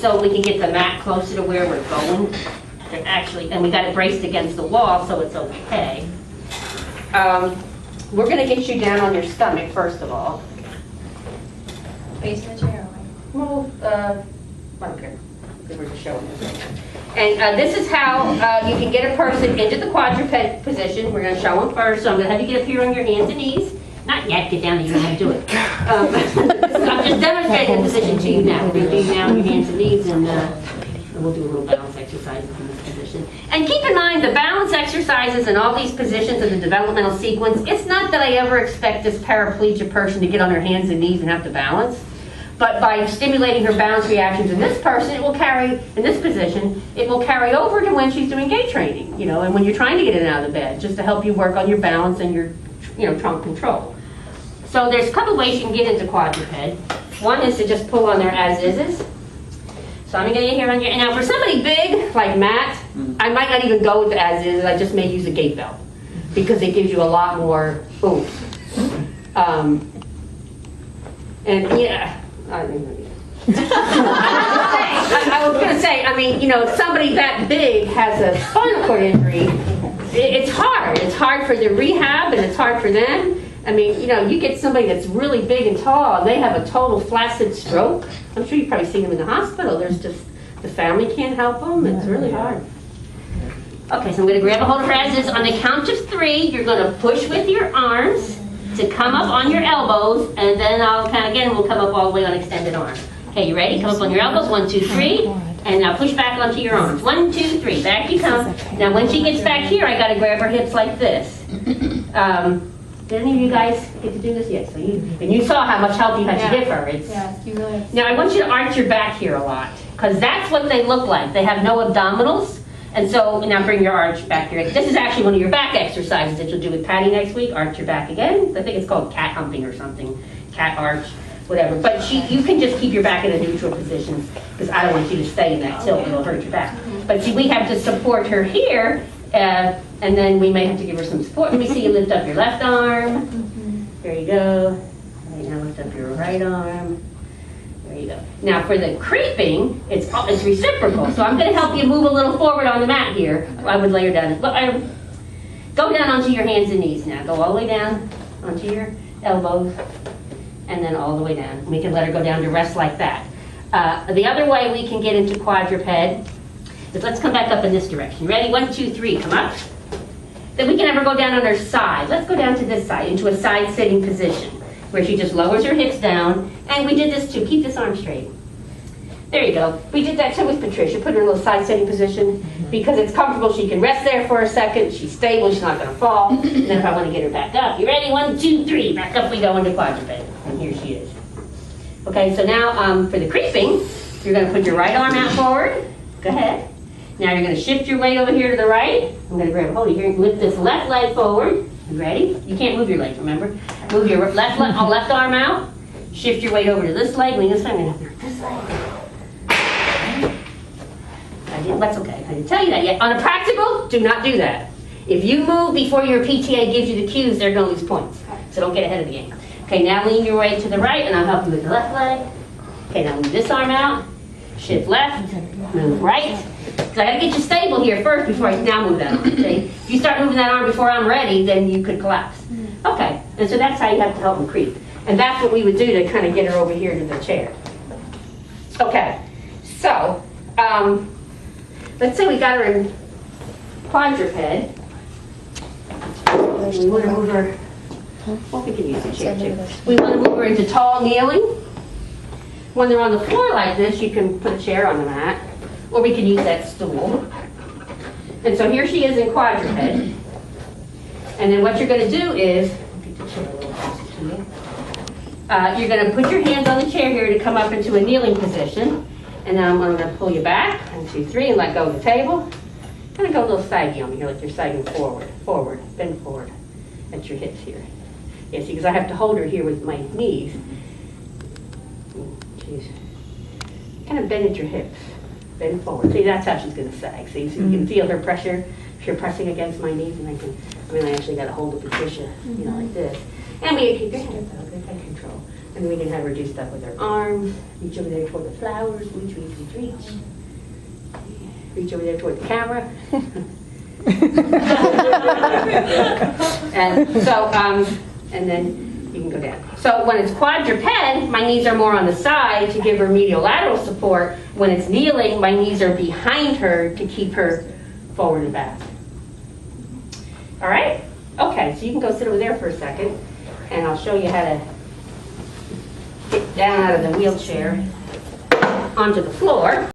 so we can get the mat closer to where we're going. Actually, and we got it braced against the wall, so it's okay. We're going to get you down on your stomach, first of all. Facing the chair. Well, I don't care. We're just showing this. And this is how you can get a person into the quadruped position. We're going to show them first. So I'm going to have you get up here on your hands and knees. Not yet. Get down there. You don't have to do it. I'm just demonstrating the position to you now. We're going to do now on your hands and knees, and we'll do a little balance exercises in this position. And keep in mind, the balance exercises and all these positions in the developmental sequence, it's not that I ever expect this paraplegic person to get on her hands and knees and have to balance. But by stimulating her balance reactions in this person, it will carry, in this position, it will carry over to when she's doing gait training, you know, and when you're trying to get in and out of the bed, just to help you work on your balance and your, you know, trunk control. So there's a couple ways you can get into quadruped. One is to just pull on their as-is. So I'm going to get here on your, now for somebody big, like Matt, I might not even go with the as-is, I just may use a gait belt, because it gives you a lot more oomph. And yeah, I was going to say, I mean, you know, if somebody that big has a spinal cord injury, it's hard. It's hard for the rehab, and it's hard for them. I mean, you know, you get somebody that's really big and tall, and they have a total flaccid stroke. I'm sure you've probably seen them in the hospital. There's just, the family can't help them. It's really hard. Okay, so I'm going to grab a hold of her as-is. On the count of 3, you're going to push with your arms to come up on your elbows, and then I'll count again, and we'll come up all the way on extended arm. Okay, you ready? Come up on your elbows, 1, 2, 3, and now push back onto your arms. 1, 2, 3, back you come. Now when she gets back here, I got to grab her hips like this. Did any of you guys get to do this yet? So you saw how much help you had to give her. You really have to. Now I want you to arch your back here a lot, because that's what they look like. They have no abdominals. And so, now bring your arch back here. This is actually one of your back exercises that you'll do with Patty next week. Arch your back again. I think it's called cat humping or something. Cat arch, whatever. But you can just keep your back in a neutral position, because I don't want you to stay in that tilt. It'll hurt your back. But see, we have to support her here, and then we may have to give her some support. Let me see you lift up your left arm. There you go. Right, now lift up your right arm. There you go. Now for the creeping, it's reciprocal. So I'm going to help you move a little forward on the mat here. I would lay her down. Go down onto your hands and knees now. Go all the way down onto your elbows, and then all the way down. We can let her go down to rest like that. The other way we can get into quadruped is, let's come back up in this direction. Ready? 1, 2, 3. Come up. Then we can have her go down on her side. Let's go down to this side, into a side sitting position, where she just lowers her hips down. And we did this too. Keep this arm straight. There you go. We did that too with Patricia. Put her in a little side sitting position, because it's comfortable. She can rest there for a second. She's stable. She's not going to fall. And then if I want to get her back up, you ready? 1, 2, 3. Back up we go into quadruped. And here she is. Okay, so now for the creeping, you're going to put your right arm out forward. Go ahead. Now you're going to shift your weight over here to the right. I'm going to grab a hold of here and lift this left leg forward. You ready? You can't move your legs, remember? Move your left arm out. Shift your weight over to this leg. Lean this way. I'm going to have this leg. That's okay. I didn't tell you that yet. On a practical, do not do that. If you move before your PTA gives you the cues, they're going to lose points. So don't get ahead of the game. Okay, now lean your weight to the right, and I'll help you with the left leg. Okay, now move this arm out. Shift left. Move right. So I got to get you stable here first before I now move that arm. Okay? If you start moving that arm before I'm ready, then you could collapse. Okay, and so that's how you have to help them creep. And that's what we would do to kind of get her over here to the chair. Okay, so let's say we got her in quadruped. We want to move her, well, we can use the chair too. We want to move her into tall kneeling. When they're on the floor like this, you can put a chair on the mat, or we can use that stool. And so here she is in quadruped. And then what you're going to do is, you're going to put your hands on the chair here to come up into a kneeling position. And then I'm going to pull you back, 1, 2, 3, and let go of the table. Kind of go a little saggy on me here, like you're sagging forward, bend forward at your hips here. Yeah, see, because I have to hold her here with my knees. Jeez. Kind of bend at your hips, bend forward. See, that's how she's going to sag. See, so you can feel her pressure. If you're pressing against my knees, and I actually got to hold the Patricia, you know, like this. And we keep your hands out, good head control. And we can have her do stuff with her arms. Reach over there toward the flowers. Reach, reach, reach, reach. Reach over there toward the camera. And so, and then you can go down. So when it's quadruped, my knees are more on the side to give her medial lateral support. When it's kneeling, my knees are behind her to keep her forward and back. All right? Okay, so you can go sit over there for a second, and I'll show you how to get down out of the wheelchair onto the floor.